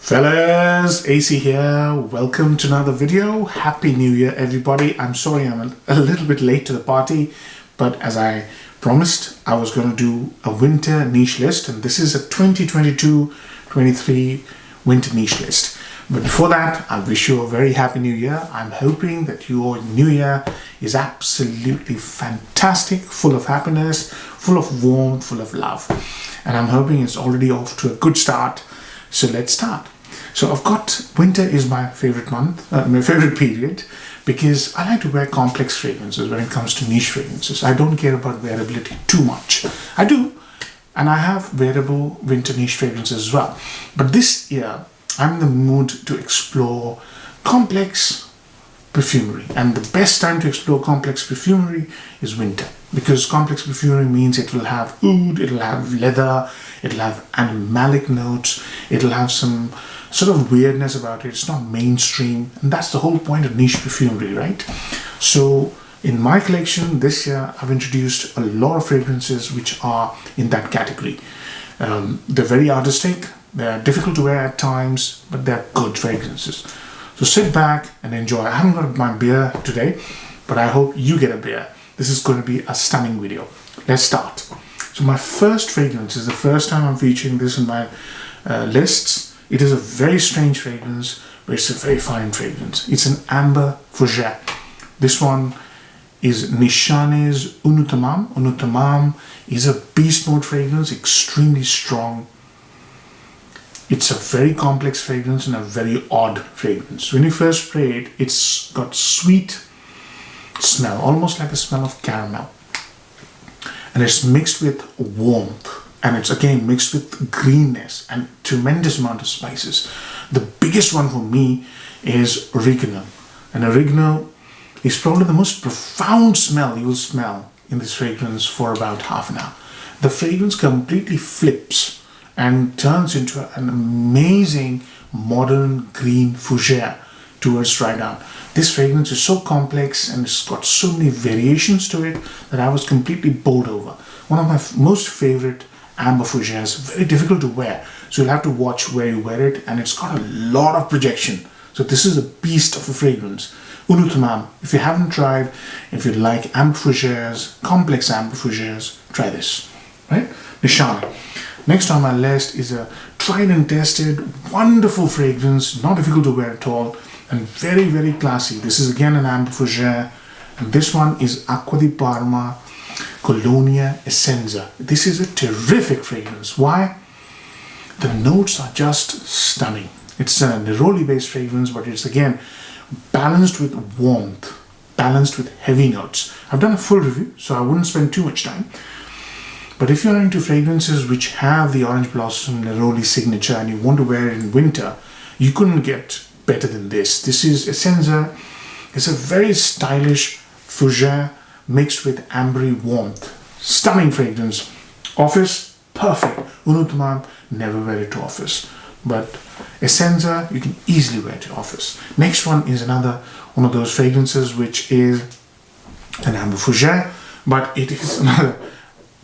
Fellas, AC here. Welcome to another video. Happy New Year, everybody. I'm sorry I'm a little bit late to the party, but as I promised, I was going to do a winter niche list, and this is a 2022-23 winter niche list. But before that, I wish you a very happy New Year. I'm hoping that your New Year is absolutely fantastic, full of happiness, full of warmth, full of love. And I'm hoping it's already off to a good start. So let's start. So I've got winter is my favorite month, my favorite period, because I like to wear complex fragrances when it comes to niche fragrances. I don't care about wearability too much. I do, and I have wearable winter niche fragrances as well. But this year, I'm in the mood to explore complex perfumery. And the best time to explore complex perfumery is winter. Because complex perfumery means it will have oud, it'll have leather, it'll have animalic notes, it'll have some sort of weirdness about it. It's not mainstream, and that's the whole point of niche perfumery, right? So in my collection this year, I've introduced a lot of fragrances which are in that category. They're very artistic, they're difficult to wear at times, but they're good fragrances. So sit back and enjoy. I haven't got my beer today, but I hope you get a beer. This is going to be a stunning video. Let's start. So my first fragrance is the first time I'm featuring this in my lists. It is a very strange fragrance, but it's a very fine fragrance. It's an amber fougère. This one is Nishane's Unutamam. Unutamam is a beast mode fragrance, extremely strong. It's a very complex fragrance and a very odd fragrance. When you first spray it, it's got sweet smell, almost like a smell of caramel. And it's mixed with warmth. And it's again mixed with greenness and tremendous amount of spices. The biggest one for me is oregano. And oregano is probably the most profound smell you will smell in this fragrance for about half an hour. The fragrance completely flips and turns into an amazing modern green fougère towards dry down. This fragrance is so complex and it's got so many variations to it that I was completely bowled over. One of my most favorite amber fougères, very difficult to wear, so you'll have to watch where you wear it, and it's got a lot of projection. So this is a beast of a fragrance. Unutamam, if you haven't tried, if you like amber fougères, complex amber fougères, try this, right? Nishane. Next on my list is a tried and tested, wonderful fragrance, not difficult to wear at all, and very, very classy. This is again an amber fougère, and this one is Acqua di Parma Colonia Essenza. This is a terrific fragrance. Why? The notes are just stunning. It's a neroli based fragrance, but it's again balanced with warmth, balanced with heavy notes. I've done a full review, so I wouldn't spend too much time. But if you're into fragrances which have the orange blossom neroli signature and you want to wear it in winter, you couldn't get better than this. This is Essenza. It's a very stylish fougère mixed with ambery warmth. Stunning fragrance. Office, perfect. Unutamam, never wear it to office. But Essenza, you can easily wear it to office. Next one is another one of those fragrances which is an amber fougère, but it is another.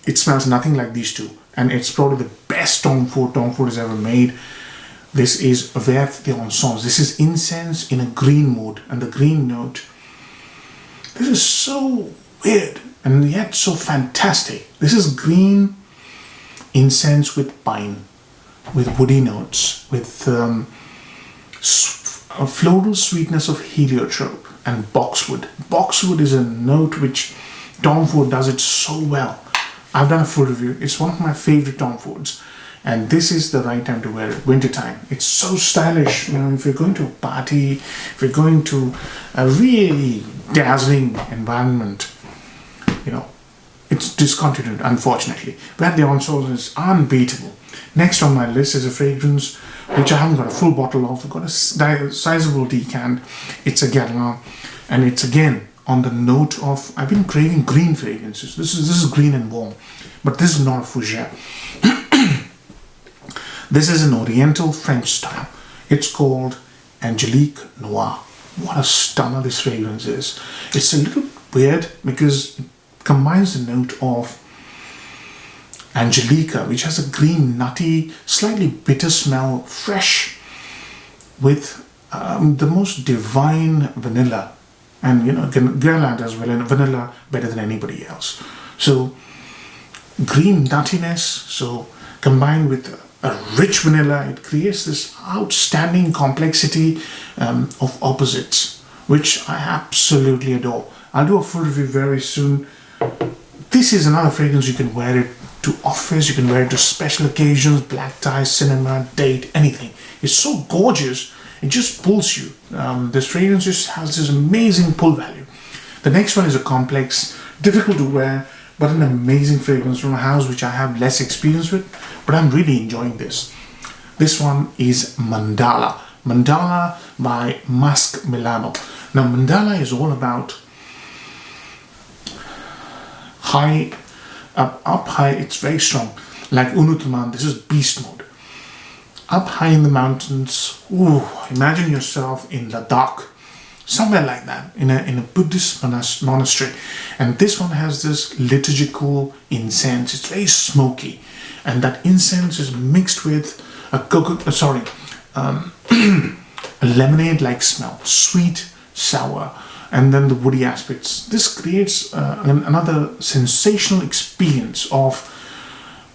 It smells nothing like these two, and it's probably the best Tom Ford has ever made. This is Vert d'Encens. This is incense in a green mood, and the green note. This is so weird and yet so fantastic. This is green incense with pine, with woody notes, with a floral sweetness of heliotrope and boxwood. Boxwood is a note which Tom Ford does it so well. I've done a full review. It's one of my favorite Tom Fords. And this is the right time to wear it, winter time. It's so stylish. You know, if you're going to a party, if you're going to a really dazzling environment, you know, it's discontinued, unfortunately. Vert d'Encens is unbeatable. Next on my list is a fragrance which I haven't got a full bottle of. I've got a sizable decant. It's a Guerlain, and it's again on the note of, I've been craving green fragrances. This is green and warm, but this is not a fougère. This is an Oriental French style. It's called Angelique Noire. What a stunner this fragrance is. It's a little weird because it combines the note of Angelica, which has a green, nutty, slightly bitter smell, fresh, with the most divine vanilla. And you know, Guerlain does vanilla better than anybody else. So green nuttiness, so combined with a rich vanilla, it creates this outstanding complexity of opposites, which I absolutely adore. I'll do a full review very soon. This is another fragrance you can wear it to office, you can wear it to special occasions, black tie, cinema, date, anything. It's so gorgeous, it just pulls you. This fragrance just has this amazing pull value. The next one is a complex, difficult to wear, but an amazing fragrance from a house which I have less experience with, but I'm really enjoying this. This one is Mandala. Mandala by Masque Milano. Now Mandala is all about high, up high, it's very strong. Like Unutuman, this is beast mode. Up high in the mountains, ooh, imagine yourself in Ladakh, somewhere like that, in a Buddhist monastery. And this one has this liturgical incense. It's very smoky, and that incense is mixed with a a lemonade-like smell, sweet, sour, and then the woody aspects. This creates another sensational experience of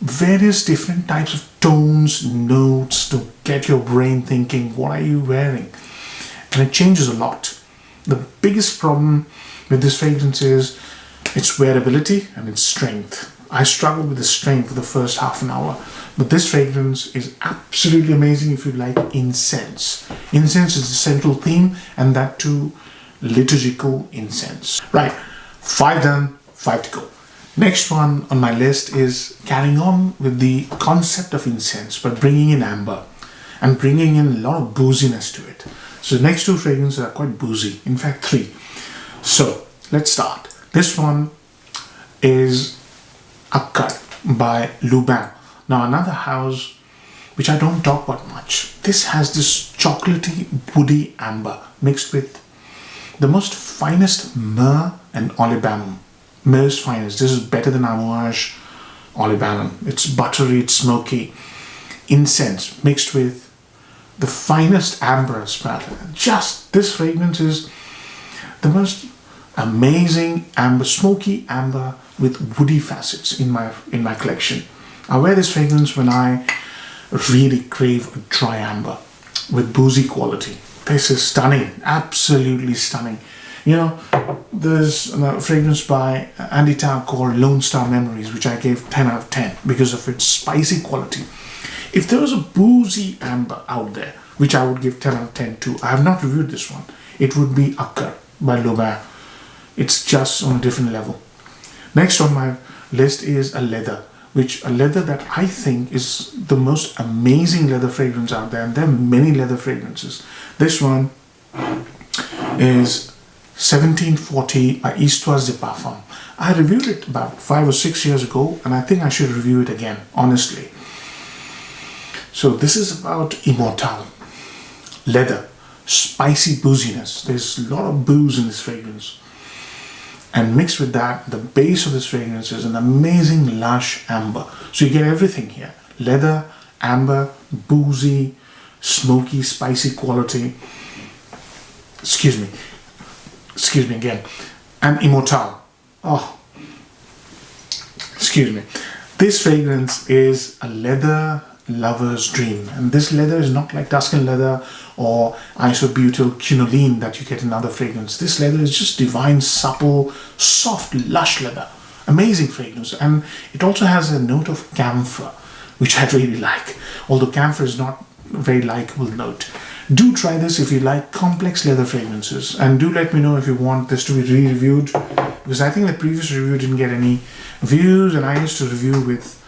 various different types of tones, notes to get your brain thinking, what are you wearing? And it changes a lot. The biggest problem with this fragrance is its wearability and its strength. I struggled with the strength for the first half an hour, but this fragrance is absolutely amazing if you like incense. Incense is the central theme, and that too liturgical incense. Right, 5 done, 5 to go. Next one on my list is carrying on with the concept of incense, but bringing in amber and bringing in a lot of booziness to it. So the next 2 fragrances are quite boozy, in fact 3. So let's start. This one is Akkar by Lubin. Now another house which I don't talk about much. This has this chocolatey woody amber mixed with the most finest myrrh and olibanum. Myrrh's finest. This is better than Amouage olibanum. It's buttery, it's smoky. Incense mixed with the finest amber smell. Just this fragrance is the most amazing amber, smoky amber with woody facets in my collection. I wear this fragrance when I really crave a dry amber with boozy quality. This is stunning, absolutely stunning. You know, there's a fragrance by Andy Tao called Lone Star Memories, which I gave 10 out of 10 because of its spicy quality. If there was a boozy amber out there, which I would give 10 out of 10 to, I have not reviewed this one, it would be Akkar by Lubin. It's just on a different level. Next on my list is a leather that I think is the most amazing leather fragrance out there, and there are many leather fragrances. This one is 1740 by Histoire de Parfum. I reviewed it about 5 or 6 years ago, and I think I should review it again, honestly. So this is about Immortelle, leather, spicy booziness. There's a lot of booze in this fragrance. And mixed with that, the base of this fragrance is an amazing lush amber. So you get everything here. Leather, amber, boozy, smoky, spicy quality. Excuse me again. And Immortelle. Oh, excuse me. This fragrance is a leather lover's dream. And this leather is not like Tuscan leather or isobutyl quinoline that you get in other fragrance. This leather is just divine, supple, soft, lush leather. Amazing fragrance. And it also has a note of camphor, which I really like. Although camphor is not a very likable note. Do try this if you like complex leather fragrances. And do let me know if you want this to be re-reviewed. Because I think the previous review didn't get any views. And I used to review with,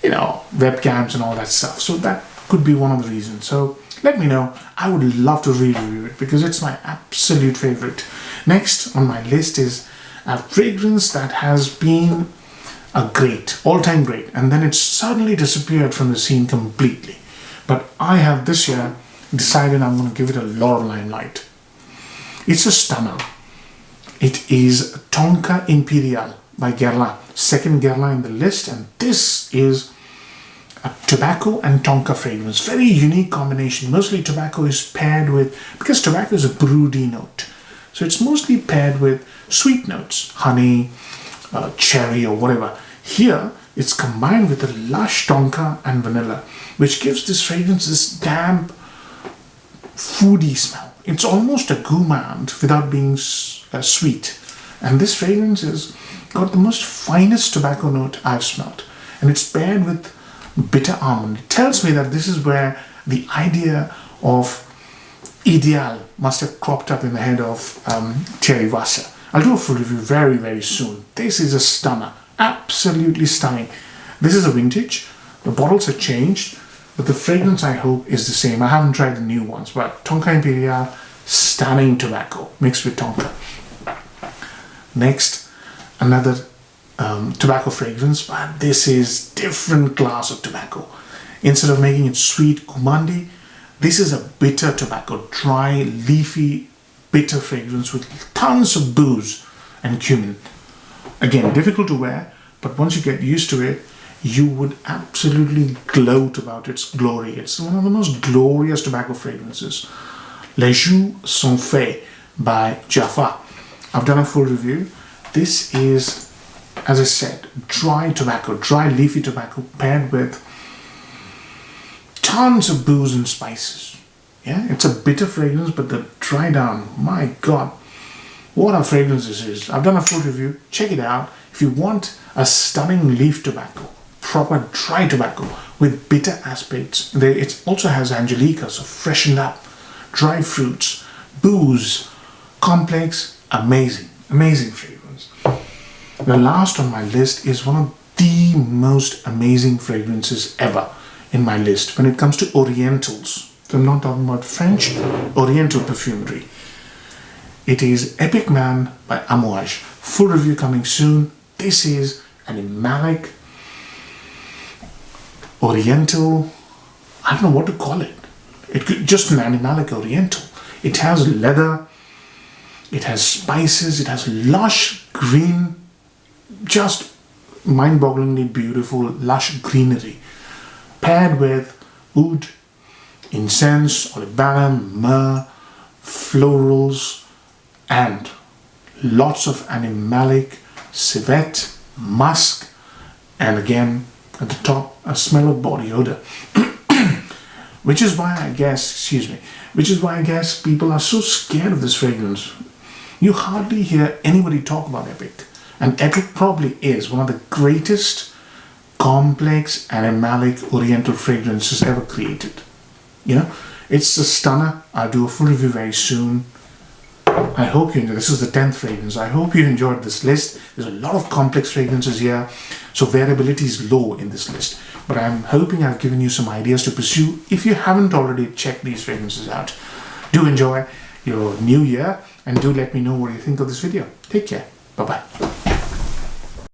you know, webcams and all that stuff. So that could be one of the reasons. So let me know. I would love to re-review it because it's my absolute favorite. Next on my list is a fragrance that has been a great, all-time great, and then it suddenly disappeared from the scene completely. But I have this year decided I'm going to give it a lot of limelight. It's a stunner. It is Tonka Imperiale by Guerlain. Second Guerlain in the list, and this is a tobacco and tonka fragrance. Very unique combination. Mostly tobacco is paired with, because tobacco is a broody note, so it's mostly paired with sweet notes, honey, cherry or whatever. Here it's combined with a lush tonka and vanilla, which gives this fragrance this damp, foodie smell. It's almost a gourmand without being sweet. And this fragrance has got the most finest tobacco note I've smelled. And it's paired with bitter almond. It tells me that this is where the idea of Ideal must have cropped up in the head of Thierry Wasser. I'll do a full review very, very soon. This is a stunner. Absolutely stunning. This is a vintage. The bottles have changed, but the fragrance, I hope, is the same. I haven't tried the new ones, but Tonka Imperiale, stunning tobacco mixed with Tonka. Next, another tobacco fragrance, but this is different class of tobacco. Instead of making it sweet, gourmandy, this is a bitter tobacco, dry, leafy, bitter fragrance with tons of booze and cumin. Again, difficult to wear, but once you get used to it, you would absolutely gloat about its glory. It's one of the most glorious tobacco fragrances. Les Jours sont faits by Jaffa. I've done a full review. This is, as I said, dry tobacco, dry leafy tobacco paired with tons of booze and spices. Yeah, it's a bitter fragrance, but the dry down, my God, what a fragrance this is. I've done a full review. Check it out. If you want a stunning leaf tobacco, proper dry tobacco with bitter aspects, it also has Angelique, so freshened up, dry fruits, booze, complex, amazing, amazing fragrance. The last on my list is one of the most amazing fragrances ever in my list when it comes to Orientals. So I'm not talking about French, Oriental perfumery. It is Epic Man by Amouage. Full review coming soon. This is an animalic, Oriental, I don't know what to call it. Just an animalic Oriental. It has leather, it has spices, it has lush green, just mind-bogglingly beautiful lush greenery, paired with oud, incense, olibanum, myrrh, florals, and lots of animalic, civet, musk, and again at the top a smell of body odor. which is why I guess people are so scared of this fragrance. You hardly hear anybody talk about Epic, and Epic probably is one of the greatest complex animalic Oriental fragrances ever created. You know, it's a stunner. I'll do a full review very soon. I hope you enjoy. This is the 10th fragrance. I hope you enjoyed this list. There's a lot of complex fragrances here, so variability is low in this list. But I'm hoping I've given you some ideas to pursue if you haven't already checked these fragrances out. Do enjoy your new year and do let me know what you think of this video. Take care. Bye-bye.